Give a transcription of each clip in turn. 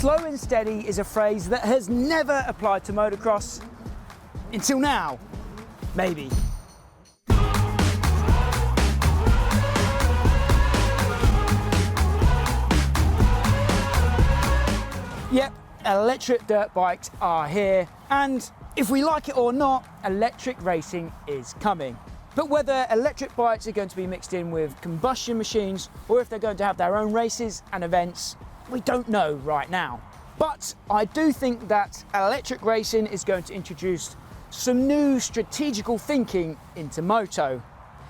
Slow and steady is a phrase that has never applied to motocross until now, maybe. Yep, electric dirt bikes are here, and if we like it or not, electric racing is coming. But whether electric bikes are going to be mixed in with combustion machines or if they're going to have their own races and events, we don't know right now. But I do think that electric racing is going to introduce some new strategical thinking into moto.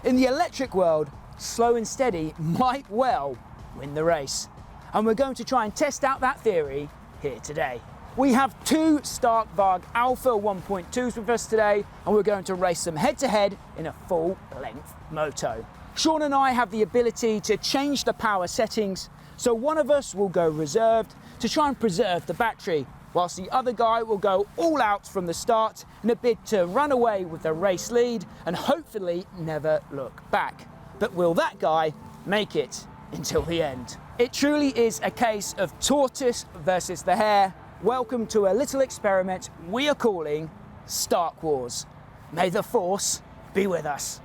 In the electric world, slow and steady might well win the race. And we're going to try and test out that theory here today. We have two Stark Varg Alpha 1.2s with us today, and we're going to race them head to head in a full length moto. Sean and I have the ability to change the power settings, so one of us will go reserved to try and preserve the battery, whilst the other guy will go all out from the start in a bid to run away with the race lead and hopefully never look back. But will that guy make it until the end? It truly is a case of tortoise versus the hare. Welcome to a little experiment we are calling Stark Wars. May the force be with us.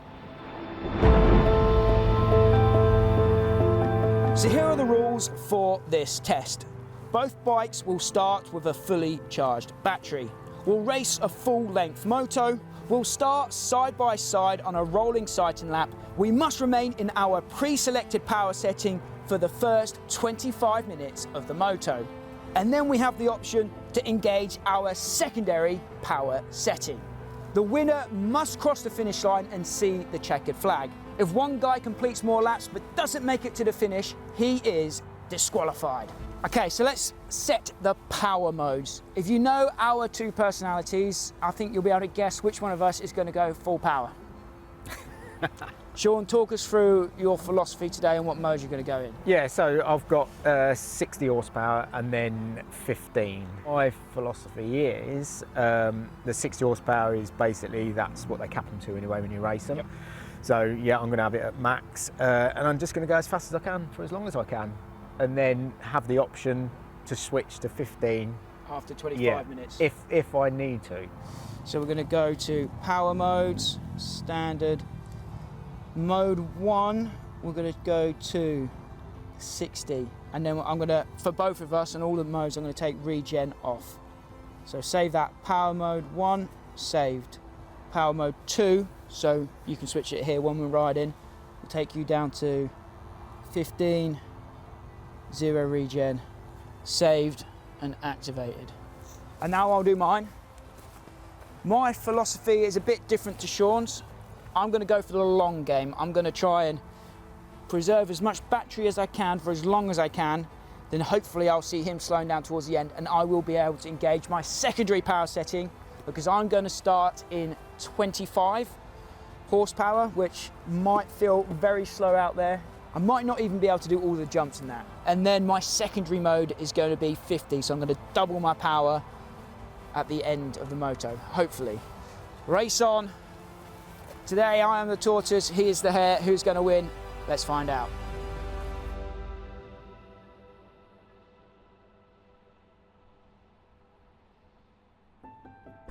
So here are the rules for this test. Both bikes will start with a fully charged battery. We'll race a full-length moto. We'll start side by side on a rolling sighting lap. We must remain in our pre-selected power setting for the first 25 minutes of the moto. And then we have the option to engage our secondary power setting. The winner must cross the finish line and see the checkered flag. If one guy completes more laps but doesn't make it to the finish, he is disqualified. Okay, so let's set the power modes. If you know our two personalities, I think you'll be able to guess which one of us is going to go full power. Sean, talk us through your philosophy today and what mode you're going to go in. Yeah, so I've got 60 horsepower and then 15. My philosophy is the 60 horsepower is basically, that's what they cap them to anyway when you race them. Yep. So yeah, I'm going to have it at max and I'm just going to go as fast as I can for as long as I can, and then have the option to switch to 15 after 25 minutes if I need to. So we're going to go to power modes, standard. Mode 1, we're going to go to 60, and then I'm going to, for both of us and all the modes, I'm going to take regen off. So save that. Power mode 1, saved. Power mode 2, so you can switch it here when we're riding. We'll take you down to 15, 0 regen, saved and activated. And now I'll do mine. My philosophy is a bit different to Sean's. I'm going to go for the long game. I'm going to try and preserve as much battery as I can for as long as I can. Then hopefully I'll see him slowing down towards the end and I will be able to engage my secondary power setting, because I'm going to start in 25 horsepower, which might feel very slow out there. I might not even be able to do all the jumps in that. And then my secondary mode is going to be 50, so I'm going to double my power at the end of the moto, hopefully. Race on. Today I am the tortoise, he is the hare. Who's going to win? Let's find out.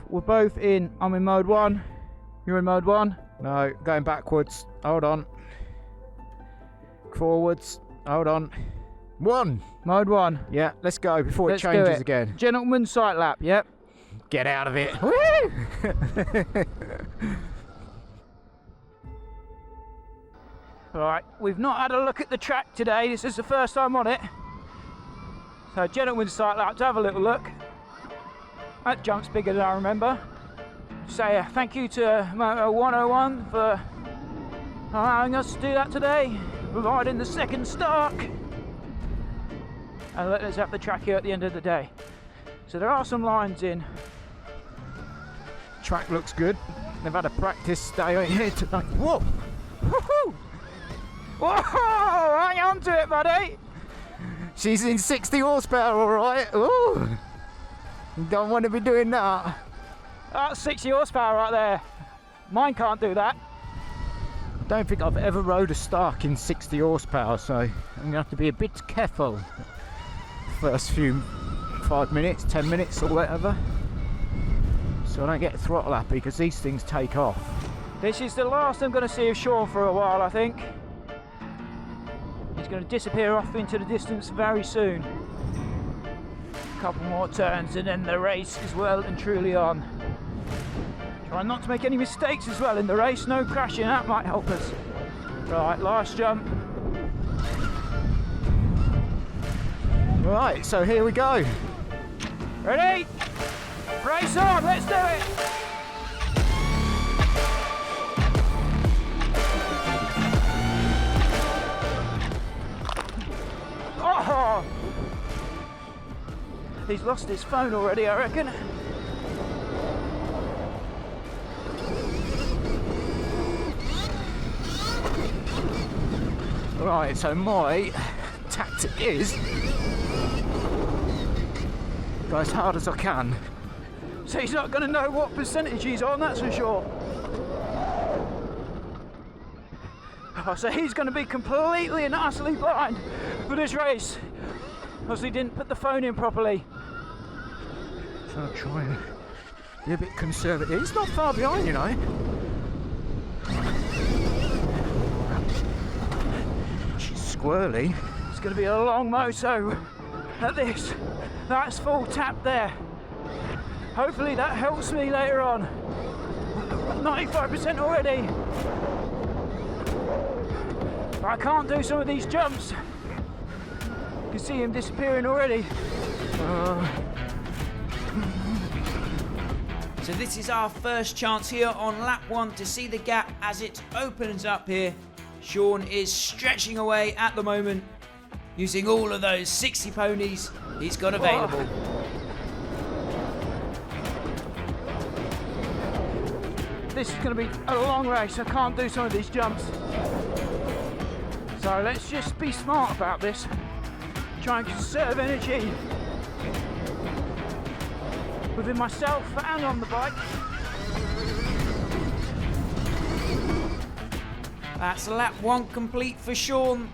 We're both in, I'm in mode 1. You're in mode 1? No, going backwards. Hold on. Forwards. Hold on. 1. Mode 1. Yeah, let's go before it changes again. Gentleman's sight lap, yep. Get out of it. Woo! Alright, we've not had a look at the track today. This is the first time on it. So gentleman's sight lap to have a little look. That jump's bigger than I remember. Say thank you to Moto 101 for allowing us to do that today, providing the second Stark. And let's have the track here at the end of the day. So there are some lines in. Track looks good. They've had a practice day here tonight. Whoa! Woohoo! Whoa! Hang on to it, buddy! She's in 60 horsepower, all right. Ooh! Don't want to be doing that. That's 60 horsepower right there. Mine can't do that. Don't think I've ever rode a Stark in 60 horsepower, so I'm going to have to be a bit careful first few 5 minutes, 10 minutes or whatever. So I don't get throttle happy because these things take off. This is the last I'm going to see of Sean for a while, I think. He's going to disappear off into the distance very soon. A couple more turns and then the race is well and truly on. Try not to make any mistakes as well in the race, no crashing, that might help us. Right, last jump. Right, so here we go. Ready? Race on, let's do it! Oh! He's lost his phone already, I reckon. Right, so my tactic is go as hard as I can. So he's not going to know what percentage he's on, that's for sure. Oh, so he's going to be completely and utterly blind for this race because he didn't put the phone in properly. So I'll try and be a bit conservative. He's not far behind, you know. She's squirrely. It's going to be a long moto at this. That's full tap there. Hopefully that helps me later on. 95% already. But I can't do some of these jumps. You can see him disappearing already. So this is our first chance here on lap 1 to see the gap as it opens up here. Sean is stretching away at the moment using all of those 60 ponies he's got available. This is going to be a long race. I can't do some of these jumps. So let's just be smart about this. Try and conserve energy within myself and on the bike. That's lap 1 complete for Sean.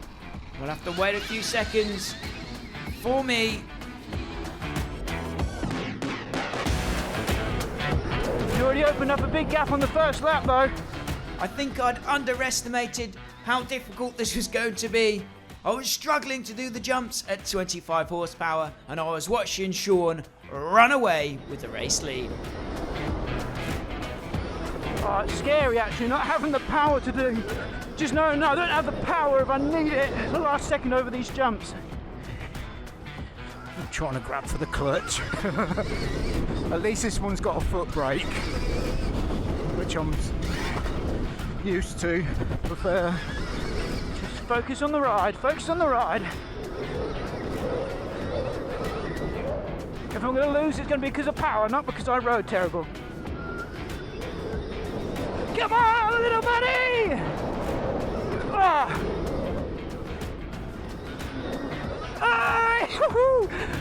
We'll have to wait a few seconds for me. You already opened up a big gap on the first lap though. I think I'd underestimated how difficult this was going to be. I was struggling to do the jumps at 25 horsepower and I was watching Sean run away with the race lead. Oh, it's scary actually, not having the power to do. Just knowing I don't have the power if I need it at the last second over these jumps. I'm trying to grab for the clutch. At least this one's got a foot brake, which I'm used to. Prefer. Just focus on the ride, focus on the ride. If I'm going to lose, it's going to be because of power, not because I rode terrible. Come on, little buddy! Ah!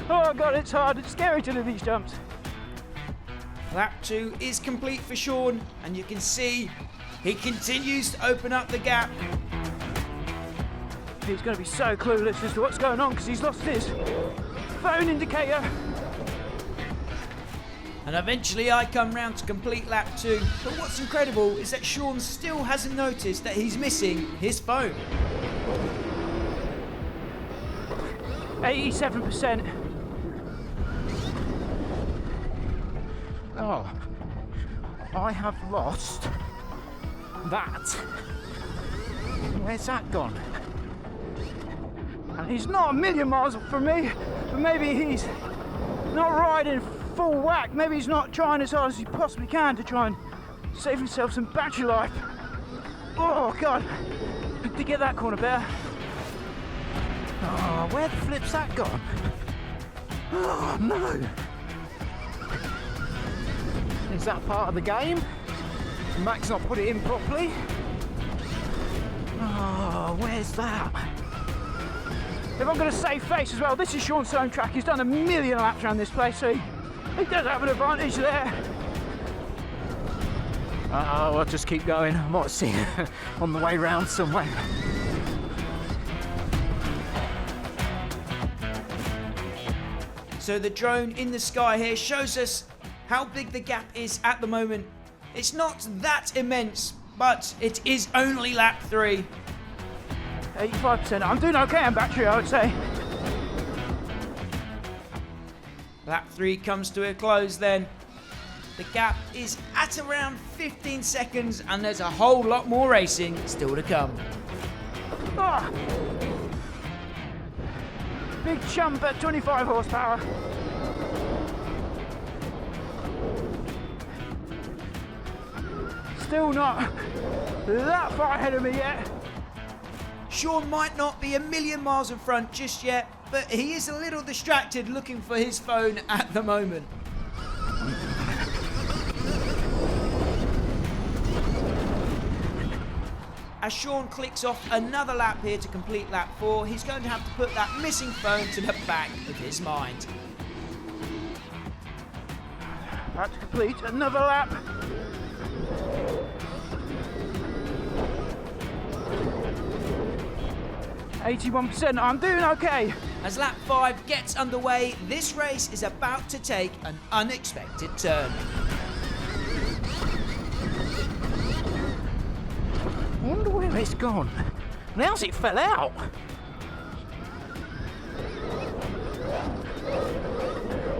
Oh god, it's hard, it's scary to do these jumps. Lap 2 is complete for Sean and you can see he continues to open up the gap. He's going to be so clueless as to what's going on because he's lost his phone indicator. And eventually I come round to complete lap 2. But what's incredible is that Sean still hasn't noticed that he's missing his phone. 87%. Oh, I have lost that. Where's that gone? And he's not a million miles from me, but maybe he's not riding full whack. Maybe he's not trying as hard as he possibly can to try and save himself some battery life. Oh god, to get that corner better. Oh, where the flip's that gone? Oh no! Is that part of the game? Mac's not put it in properly? Oh, where's that? If I'm going to save face as well, this is Sean's home track. He's done a million laps around this place, so he does have an advantage there. I'll just keep going. I might see it on the way round somewhere. So the drone in the sky here shows us how big the gap is at the moment. It's not that immense, but it is only lap 3. 85%. I'm doing okay on battery, I would say. Lap 3 comes to a close then. The gap is at around 15 seconds and there's a whole lot more racing still to come. Ah! Big jump at 25 horsepower. Still not that far ahead of me yet. Sean might not be a million miles in front just yet, but he is a little distracted looking for his phone at the moment. As Sean clicks off another lap here to complete lap 4, he's going to have to put that missing phone to the back of his mind. About to complete another lap. %. I'm doing okay. As lap 5 gets underway, this race is about to take an unexpected turn. I wonder where it's gone. Now's it fell out.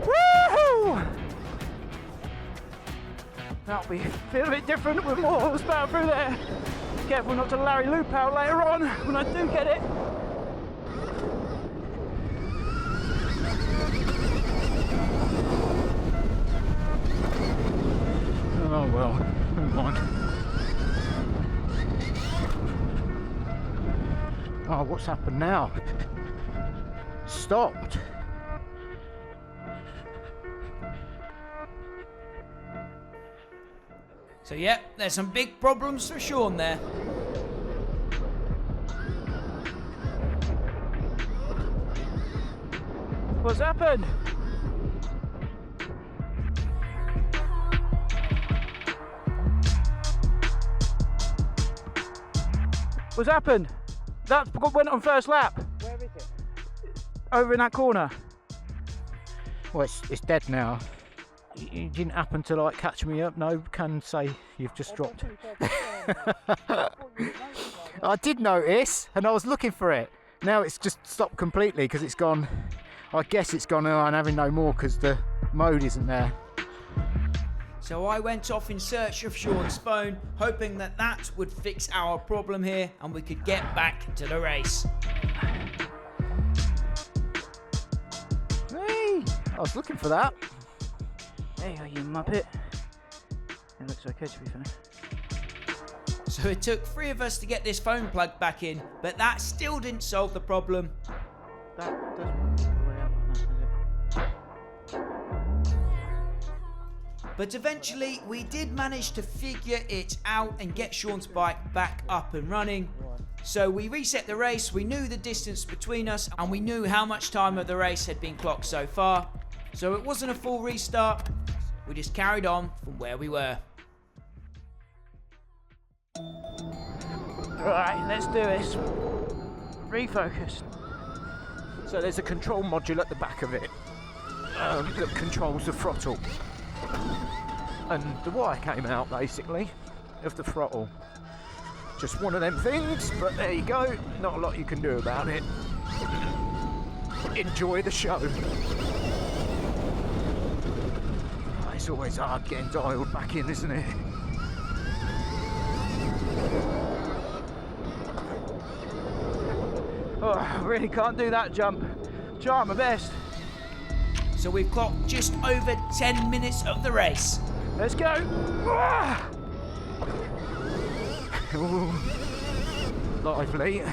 Woohoo! That'll be feel a bit different with more horsepower through there. Careful not to Larry loop out later on when I do get it. Oh well, move on. Oh, what's happened now? Stopped. So yeah, there's some big problems for Sean there. What's happened? What's happened? That went on first lap. Where is it? Over in that corner. Well, it's dead now. You didn't happen to like catch me up? No, can say you've just dropped. I did notice, and I was looking for it. Now it's just stopped completely because it's gone. I guess it's gone. Oh, I'm having no more because the mode isn't there. So I went off in search of Sean's phone, hoping that that would fix our problem here and we could get back to the race. Hey, I was looking for that. There you go, you muppet. It looks okay to be fair. So it took 3 of us to get this phone plugged back in, but that still didn't solve the problem. That doesn't work all the way up like that, does it? But eventually we did manage to figure it out and get Sean's bike back up and running. So we reset the race, we knew the distance between us and we knew how much time of the race had been clocked so far. So it wasn't a full restart, we just carried on from where we were. Right, let's do this. Refocus. So there's a control module at the back of it that controls the throttle. And the wire came out basically of the throttle. Just one of them things, but there you go. Not a lot you can do about it. Enjoy the show. It's always hard getting dialed back in, isn't it? Oh, I really can't do that jump. Try my best. So we've clocked just over 10 minutes of the race. Let's go. Ooh, lively.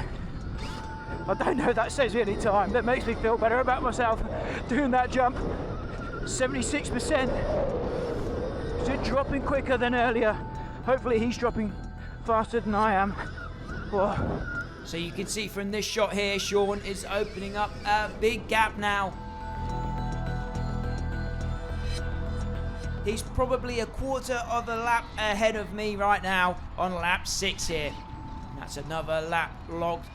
I don't know if that saves me any time. That makes me feel better about myself doing that jump. 76%. Is it dropping quicker than earlier? Hopefully he's dropping faster than I am. Oh. So you can see from this shot here, Sean is opening up a big gap now. He's probably a quarter of a lap ahead of me right now on lap 6 here. And that's another lap logged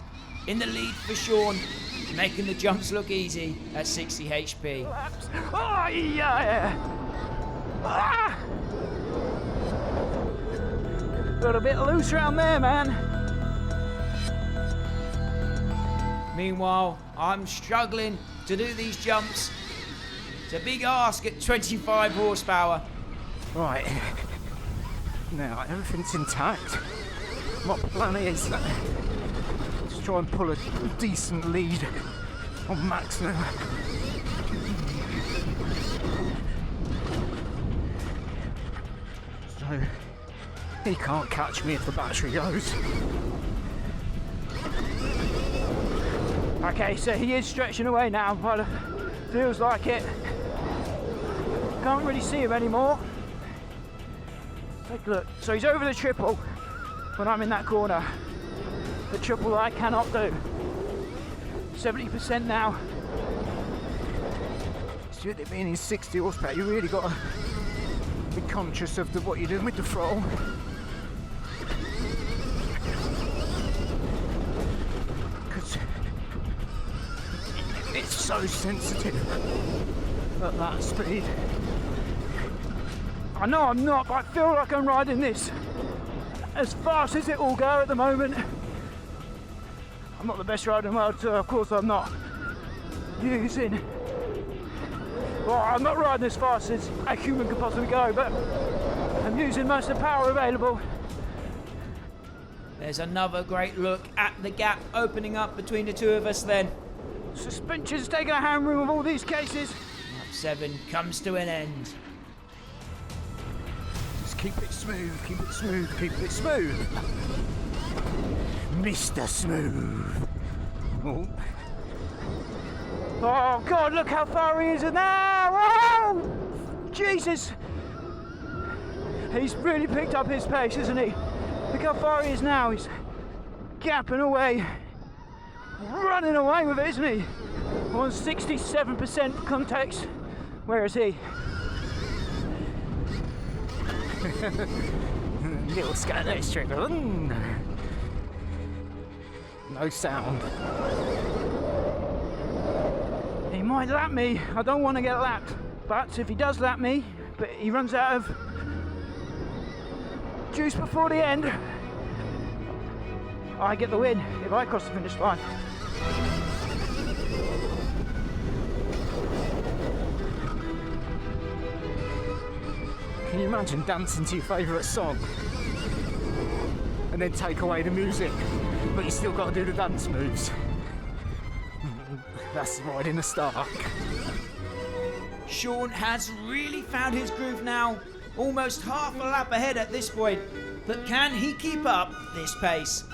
in the lead for Sean. making the jumps look easy at 60 HP. Oh, yeah. Ah! Got a bit loose around there, man. Meanwhile, I'm struggling to do these jumps. It's a big ask at 25 horsepower. Right. Now, everything's intact. My plan is to try and pull a decent lead on Max now. So, he can't catch me if the battery goes. Okay, so he is stretching away now, but feels like it. Can't really see him anymore. Take a look. So he's over the triple when I'm in that corner. The triple that I cannot do. 70% now. So with it being in 60 horsepower, you really got to be conscious of what you're doing with the throttle. Because it's so sensitive at that speed. I know I'm not, but I feel like I'm riding this as fast as it will go at the moment. I'm not the best rider in the world, so of course I'm not using... Well, I'm not riding as fast as a human could possibly go, but I'm using most of the power available. There's another great look at the gap opening up between the two of us then. Suspension's taking a hammering with all these cases. Lap 7 comes to an end. Just keep it smooth, keep it smooth, keep it smooth. Mr. Smooth. Oh. Oh God, look how far he is now! Oh, Jesus! He's really picked up his pace, hasn't he? Look how far he is now. He's gapping away, running away with it, isn't he? On 67% context. Where is he? Little scat extra. No sound. He might lap me. I don't want to get lapped. But if he does lap me, but he runs out of juice before the end, I get the win if I cross the finish line. Can you imagine dancing to your favourite song and then take away the music, but you still got to do the dance moves? That's riding a Stark. Sean has really found his groove now, almost half a lap ahead at this point. But can he keep up this pace?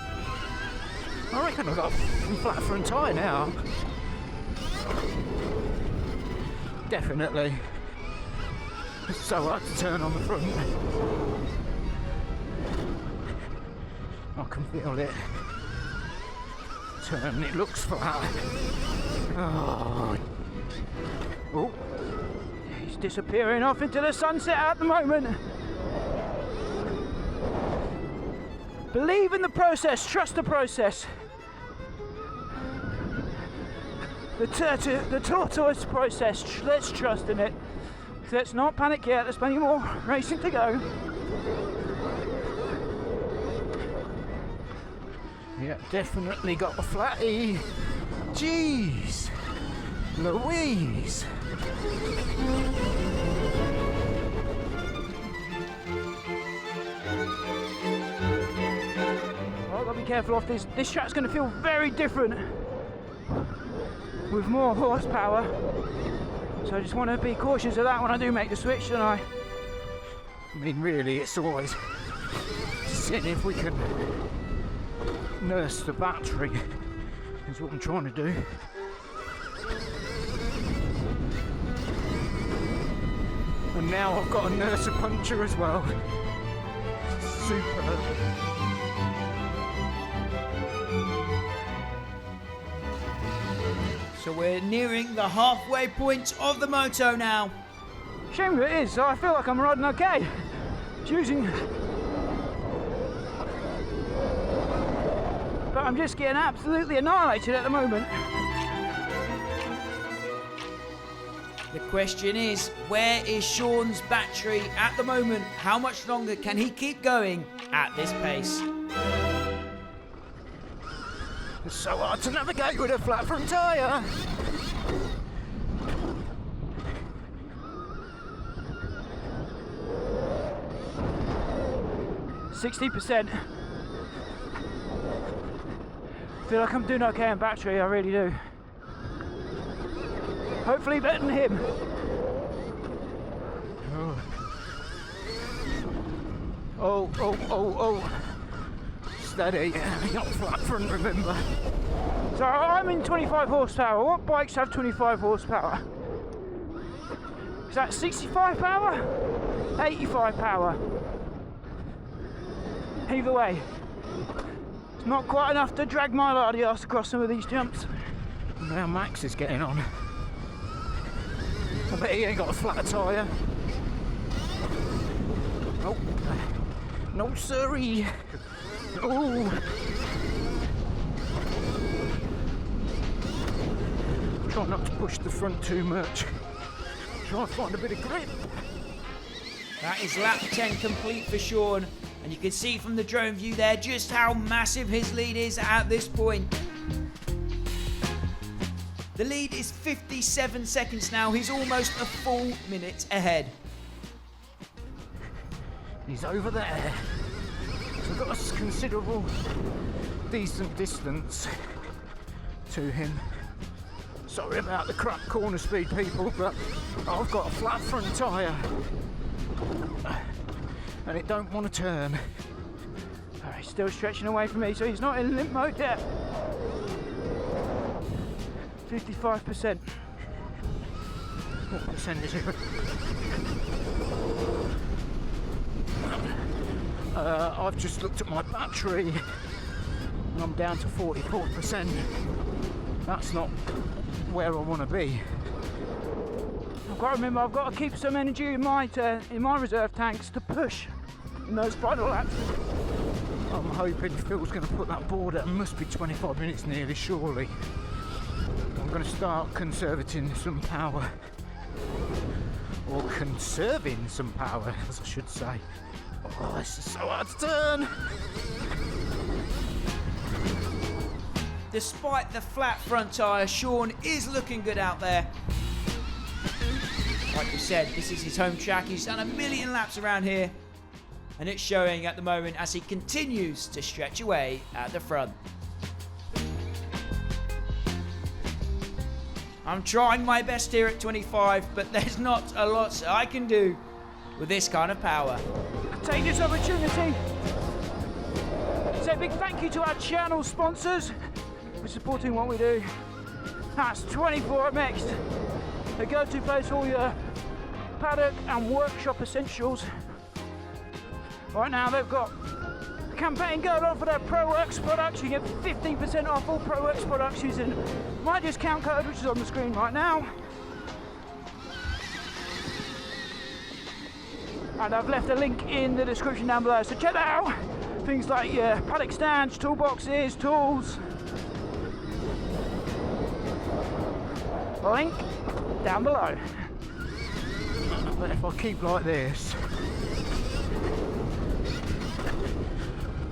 I reckon I've got a flat front tyre now. Definitely. It's so hard to turn on the front. I can feel it. Turn, it looks flat. Oh. Oh. He's disappearing off into the sunset at the moment. Believe in the process, trust the process. The tortoise process, let's trust in it. Let's not panic yet, there's plenty more racing to go. Yeah, definitely got a flatty. Jeez. Louise. Well, I've got to be careful off this. This track's going to feel very different with more horsepower. So I just want to be cautious of that when I do make the switch, don't I? I mean, really, it's always seeing if we can nurse the battery is what I'm trying to do. And now I've got to nurse a puncture as well. Super. So we're nearing the halfway point of the moto now. Shame that it is, so I feel like I'm riding okay. Choosing. But I'm just getting absolutely annihilated at the moment. The question is, where is Sean's battery at the moment? How much longer can he keep going at this pace? It's so hard to navigate with a flat front tyre. %60. Feel like I'm doing okay on battery, I really do. Hopefully better than him. Oh. Steady. Not flat front, remember. So I'm in 25 horsepower. What bikes have 25 horsepower? Is that 65 power? 85 power? Either way, it's not quite enough to drag my lardy ass across some of these jumps. Now Max is getting on. I bet he ain't got a flat tyre. Oh, no siree. Oh. Try not to push the front too much. Try to find a bit of grip. That is lap 10 complete for Sean, and you can see from the drone view there just how massive his lead is at this point. The lead is 57 seconds now. He's almost a full minute ahead. He's over there. So we've got a considerable, decent distance to him. Sorry about the crap corner speed, people, but I've got a flat front tyre and it don't want to turn. He's still stretching away from me, so he's not in limp mode yet. 55%. What percentage is it? I've just looked at my battery and I'm down to 44%. That's not where I want to be. I've got to remember, I've got to keep some energy in my reserve tanks to push in those final laps. I'm hoping Phil's going to put that board at, it must be 25 minutes nearly, surely. I'm going to start conserving some power. Or conserving some power, as I should say. Oh, this is so hard to turn. Despite the flat front tyre, Sean is looking good out there. Like we said, this is his home track. He's done a million laps around here, and it's showing at the moment as he continues to stretch away at the front. I'm trying my best here at 25, but there's not a lot I can do with this kind of power. Take this opportunity to say a big thank you to our channel sponsors for supporting what we do. That's 24MX, the go-to place for all your paddock and workshop essentials. Right now they've got a campaign going on for their ProWorks products. You get 15% off all ProWorks products using my discount code, which is on the screen right now. And I've left a link in the description down below, so check that out. Things like your paddock stands, toolboxes, tools. Link down below. But if I keep like this,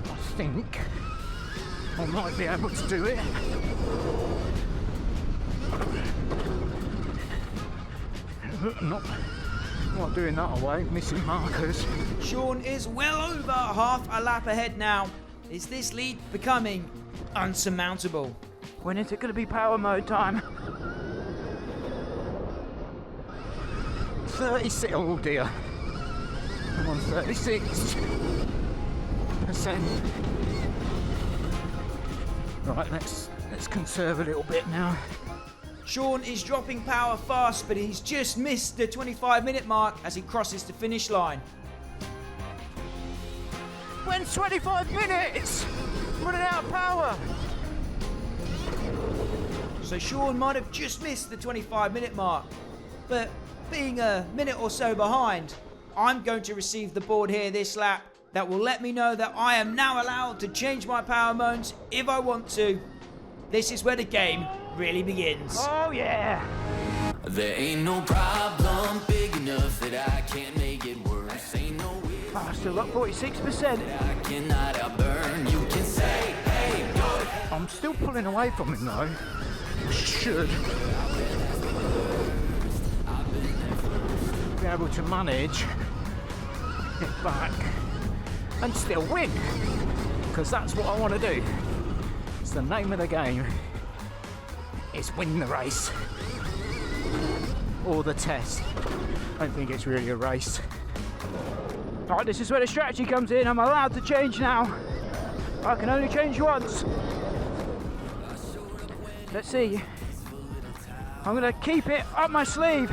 I think I might be able to do it. Not doing that away, missing markers. Sean is well over half a lap ahead now. Is this lead becoming unsurmountable? When is it going to be power mode time? 36, oh dear. I'm on 36%. Right, let's conserve a little bit now. Sean is dropping power fast, but he's just missed the 25-minute mark as he crosses the finish line. When's 25 minutes? Running out of power. So Sean might have just missed the 25-minute mark, but being a minute or so behind, I'm going to receive the board here this lap that will let me know that I am now allowed to change my power modes if I want to. This is where the game really begins. Oh yeah! There ain't no problem big enough that I can't make it worse. Ain't no way Oh, I've still got 46%. I cannot outburn. You can say, hey, go. I'm still pulling away from him though. I should be able to manage, get back, and still win. Because that's what I want to do. It's the name of the game. It's win the race. Or the test. I don't think it's really a race. Right, this is where the strategy comes in. I'm allowed to change now. I can only change once. Let's see. I'm gonna keep it up my sleeve.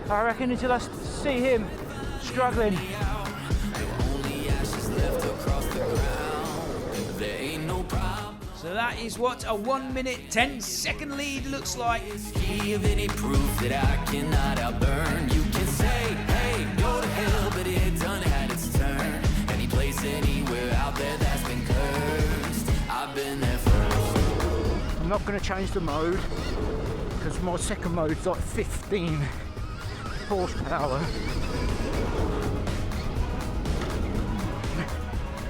I reckon until I see him struggling. So that is what a 1 minute 10-second lead looks like. Give any proof that I cannot outburn. You can say, hey, go to hell, but it done had its turn. Any place, anywhere out there that's been cursed, I've been there first. I'm not gonna change the mode because my second mode's like 15 horsepower.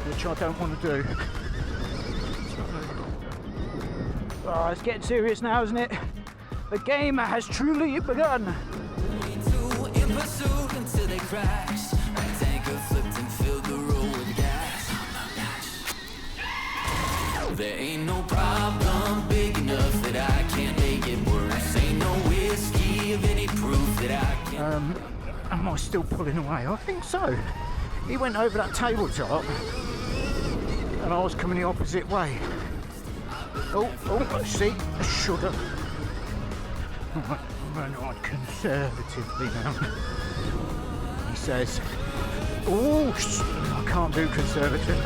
Which I don't want to do. Oh, it's getting serious now, isn't it? The game has truly begun. In pursuit until they crash. A tanker flipped and filled the road with gas. There ain't no problem big enough that I can't make it worse. Ain't no whiskey of any proof that I can. Am I still pulling away? I think so. He went over that tabletop and I was coming the opposite way. Oh, see, I should have. Ran on conservatively now. He says, oh, I can't do conservative.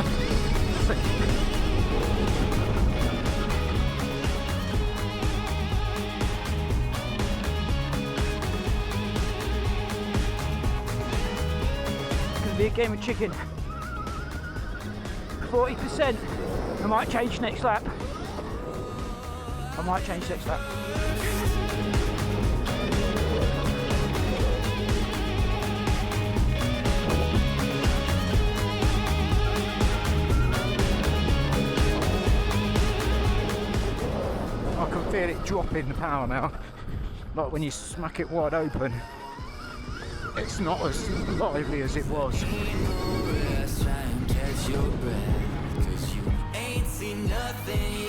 It's gonna be a game of chicken. 40%. I might change next lap. I might change next lap. I can feel it dropping the power now. Like when you smack it wide open. It's not as lively as it was. Try and catch your breath, 'cause you ain't seen nothing yet.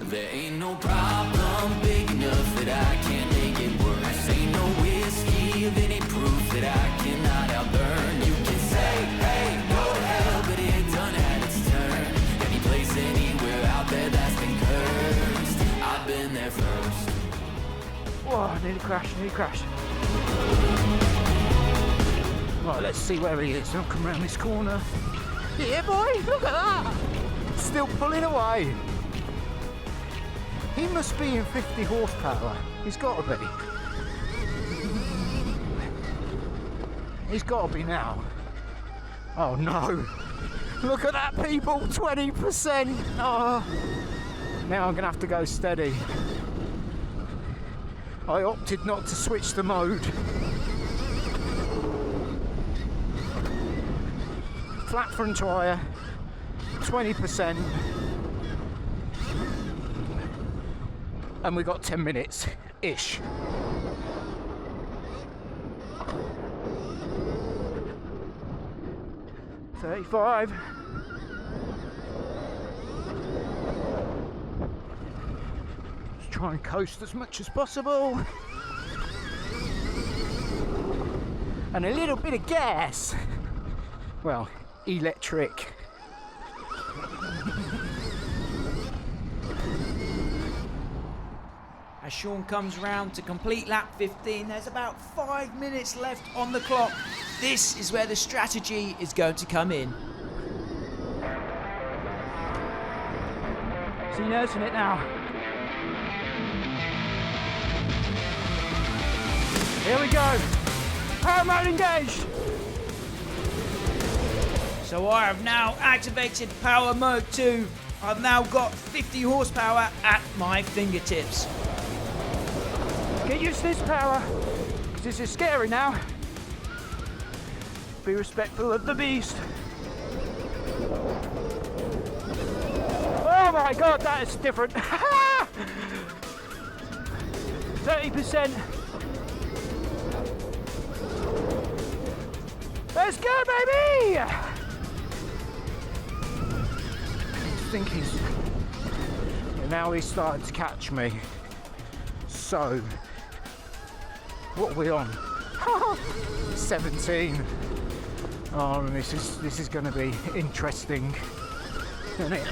There ain't no problem big enough that I can't make it worse. Ain't no whiskey of any proof that I cannot outburn. You can say, hey, go to hell, but it done had its turn. Any place, anywhere out there that's been cursed, I've been there first. Whoa, nearly crashed. Right, let's see where he is. I'll come around this corner. Yeah, boy, look at that! Still pulling away. He must be in 50 horsepower. He's got to be. He's got to be now. Oh no! Look at that, people! 20%! Oh. Now I'm going to have to go steady. I opted not to switch the mode. Flat front tyre, 20%. And we got 10 minutes-ish. $35. Let's try and coast as much as possible. And a little bit of gas. Well, electric. As Sean comes round to complete lap 15, there's about 5 minutes left on the clock. This is where the strategy is going to come in. So you're nursing it now. Here we go. Power mode engaged. So I have now activated power mode 2. I've now got 50 horsepower at my fingertips. Get used to this power, because this is scary now. Be respectful of the beast. Oh my god, that is different. 30%. Let's go, baby! I think now he's starting to catch me. So, what are we on? 17. Oh, and this is going to be interesting, isn't it?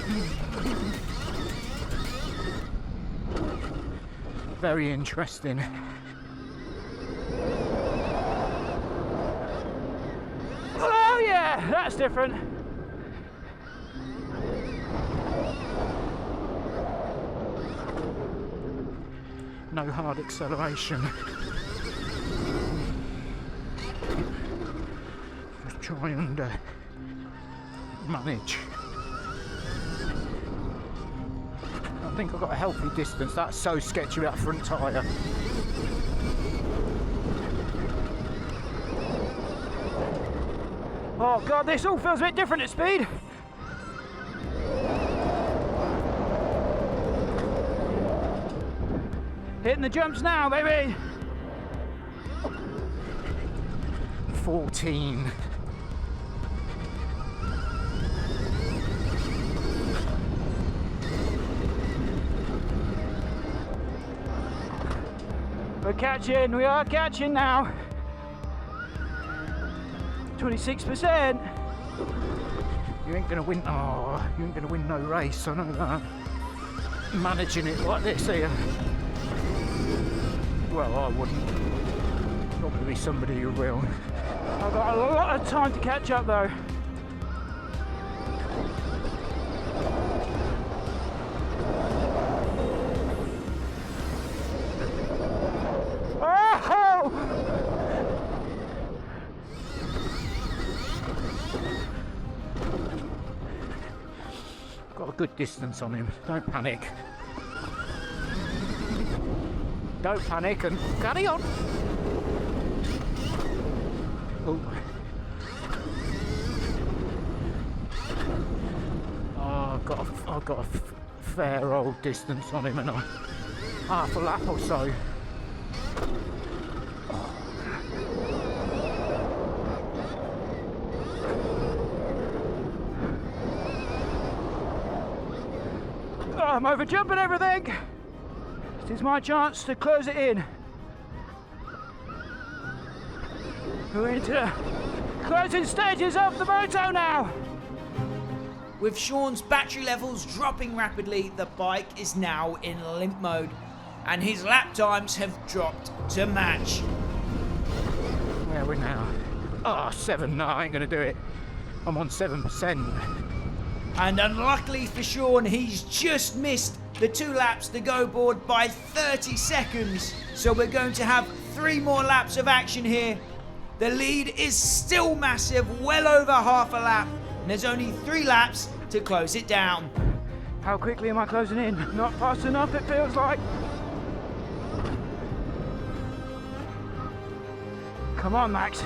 Very interesting. Oh yeah, that's different. No hard acceleration. Just try and manage. I think I've got a healthy distance. That's so sketchy with that front tyre. Oh god, this all feels a bit different at speed. Hitting the jumps now, baby. 14. We're catching, we are catching now. 26%. You ain't gonna win, you ain't gonna win no race, I know that. Managing it like this here. Well, I wouldn't. Not gonna be somebody who will. I've got a lot of time to catch up though. Got a good distance on him, don't panic. Don't panic and carry on. Oh. Oh, I've got a fair old distance on him and half a lap or so. I'm over jumping everything. This is my chance to close it in. We're into the closing stages of the moto now. With Sean's battery levels dropping rapidly, the bike is now in limp mode, and his lap times have dropped to match. Where are we now? Oh, 7. No, I ain't gonna do it. I'm on 7%. And unluckily for Sean, he's just missed the 2 laps to go board by 30 seconds. So we're going to have 3 more laps of action here. The lead is still massive, well over half a lap. And there's only 3 laps to close it down. How quickly am I closing in? Not fast enough, it feels like. Come on, Max.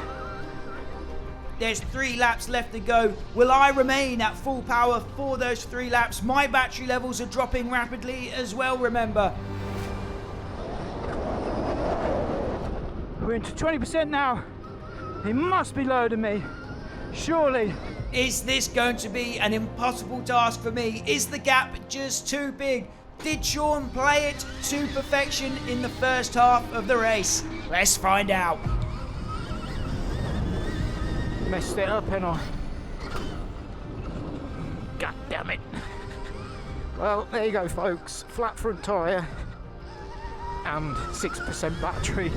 There's 3 laps left to go. Will I remain at full power for those 3 laps? My battery levels are dropping rapidly as well, remember. We're into 20% now. He must be lower than me. Surely. Is this going to be an impossible task for me? Is the gap just too big? Did Sean play it to perfection in the first half of the race? Let's find out. Messed it up, and I. God damn it. Well, there you go, folks. Flat front tyre and 6% battery.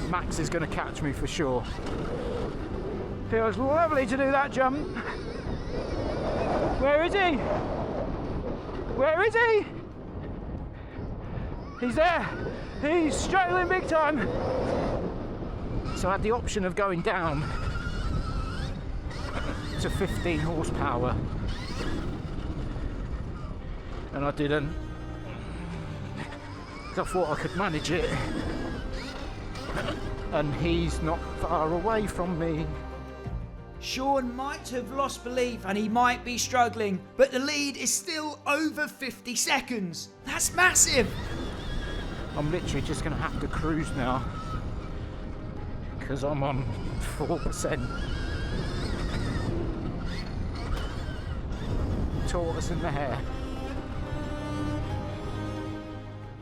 Max is going to catch me for sure. Feels lovely to do that jump. Where is he? Where is he? He's there. He's struggling big time. So I had the option of going down to 15 horsepower and I didn't. 'Cause I thought I could manage it. And he's not far away from me. Sean might have lost belief and he might be struggling, but the lead is still over 50 seconds. That's massive. I'm literally just going to have to cruise now because I'm on 4%. Tortoise and the hare.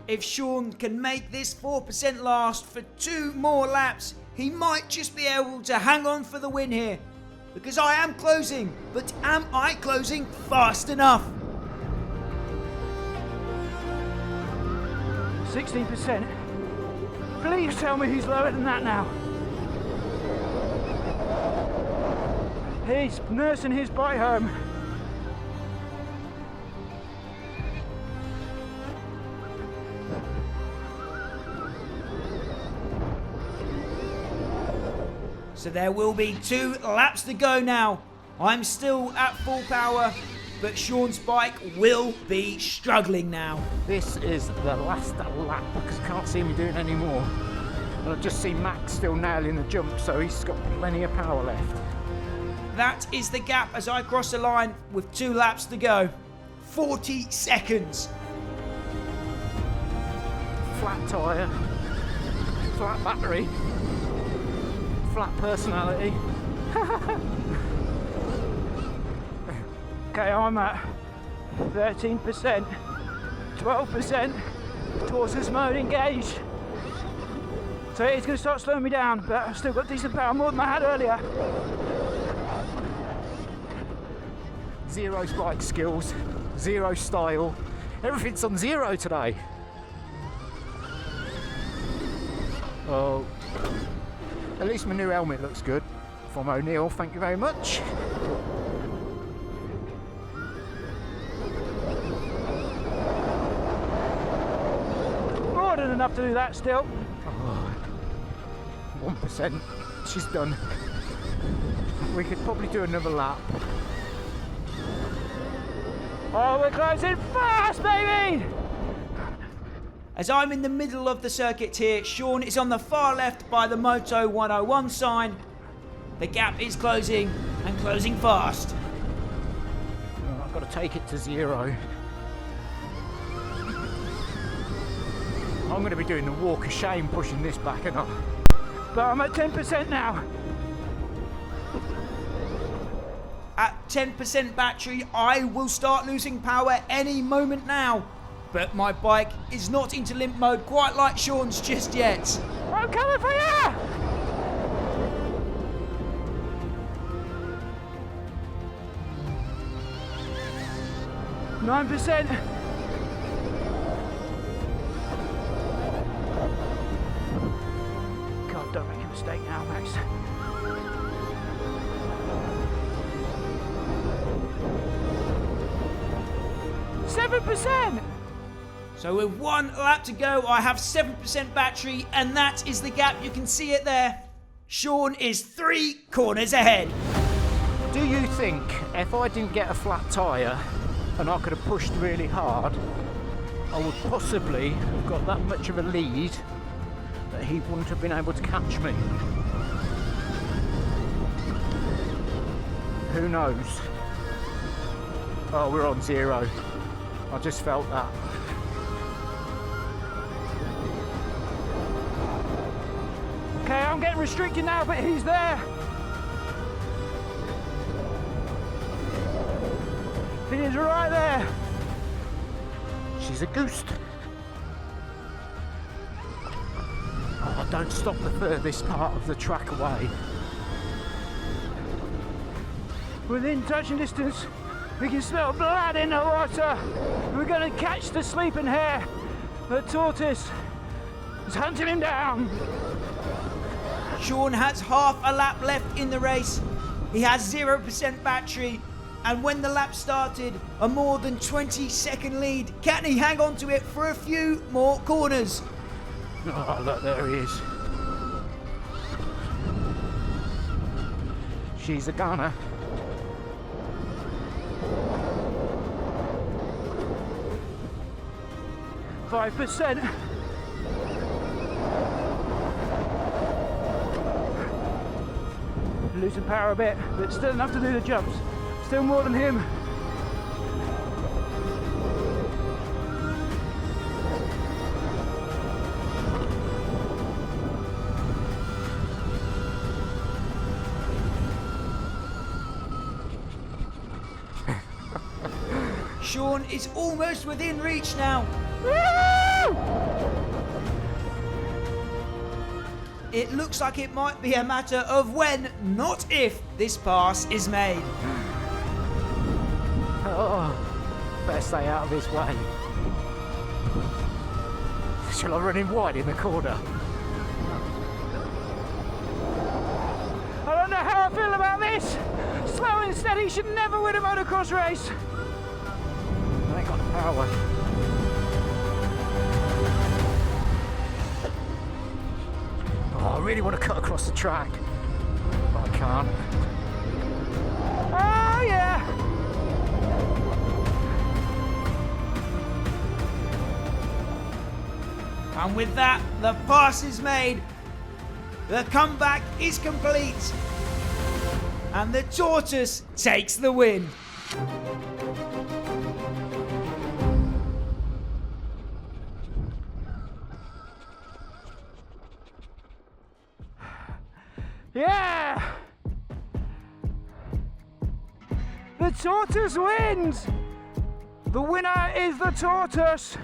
If Sean can make this 4% last for 2 more laps, he might just be able to hang on for the win here. Because I am closing, but am I closing fast enough? 16%. Please tell me he's lower than that now. He's nursing his bike home. So there will be 2 laps to go now. I'm still at full power, but Sean's bike will be struggling now. This is the last lap because I can't see me doing any more. And I just see Max still nailing the jump, so he's got plenty of power left. That is the gap as I cross the line with 2 laps to go. 40 seconds. Flat tyre, flat battery, flat personality. Okay, I'm at 13%, 12%, tortoise mode engaged. So it's going to start slowing me down, but I've still got decent power, more than I had earlier. Zero bike skills, zero style, everything's on zero today. Oh, at least my new helmet looks good from O'Neill, thank you very much. More than enough to do that still. Oh, 1%, she's done. We could probably do another lap. Oh, we're closing fast, baby! As I'm in the middle of the circuit here, Sean is on the far left by the Moto 101 sign. The gap is closing and closing fast. Oh, I've got to take it to zero. I'm going to be doing the walk of shame pushing this back and up. But I'm at 10% now. At 10% battery, I will start losing power any moment now. But my bike is not into limp mode quite like Sean's just yet. I'm coming for you! %. God, don't make a mistake now, Max. %. So with 1 lap to go, I have 7% battery, and that is the gap. You can see it there. Sean is 3 corners ahead. Do you think if I didn't get a flat tyre and I could have pushed really hard, I would possibly have got that much of a lead that he wouldn't have been able to catch me? Who knows? Oh, we're on zero. I just felt that. Okay, I'm getting restricted now, but he's there. He is right there. She's a goose. Oh, don't stop the furthest part of the track away. Within touching distance, we can smell blood in the water. We're going to catch the sleeping hare. The tortoise is hunting him down. Sean has half a lap left in the race. He has 0% battery, and when the lap started, a more than 20-second lead. Can he hang on to it for a few more corners? Oh, look, there he is. She's a gunner. 5%. Losing power a bit, but still enough to do the jumps. Still more than him. Sean is almost within reach now. It looks like it might be a matter of when, not if, this pass is made. Oh, better stay out of his way. Shall I run him wide in the corner? I don't know how I feel about this. Slow and steady should never win a motocross race. I ain't got the power. Oh, I really want to cut across the track, but I can't. Oh yeah! And with that, the pass is made. The comeback is complete. And the tortoise takes the win. Yeah! The tortoise wins! The winner is the tortoise!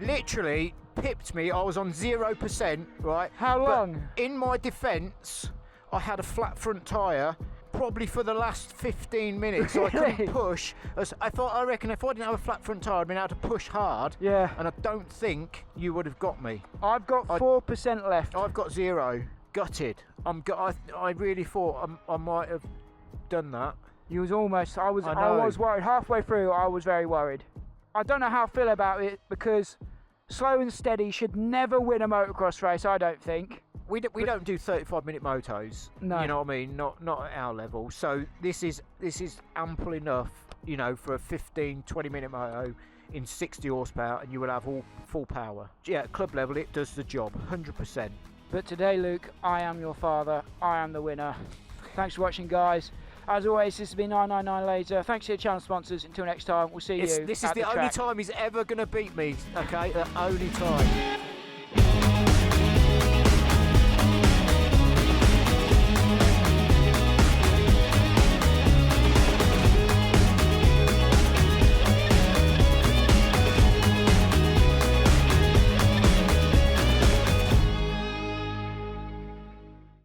Literally pipped me. I was on 0%, right? How But long? in my defence, I had a flat front tyre probably for the last 15 minutes, so I Really? couldn't push. I reckon if I didn't have a flat front tyre, I'd been able to push hard. Yeah. And I don't think you would have got me. I've got 4% left. I've got 0. Gutted. I really thought I might have done that. You was almost, I I was know. worried. Halfway through, I was very worried. I don't know how I feel about it because slow and steady should never win a motocross race, I don't think. We don't do 35-minute motos. No. You know what I mean? Not at our level. So this is ample enough, you know, for a 15-20-minute moto in 60 horsepower, and you will have all full power. Yeah, at club level, it does the job, 100%. But today, Luke, I am your father. I am the winner. Thanks for watching, guys. As always, this has been 999 Laser. Thanks to your channel sponsors. Until next time, we'll see you. This is at the only track. time he's ever going to beat me, okay? The only time.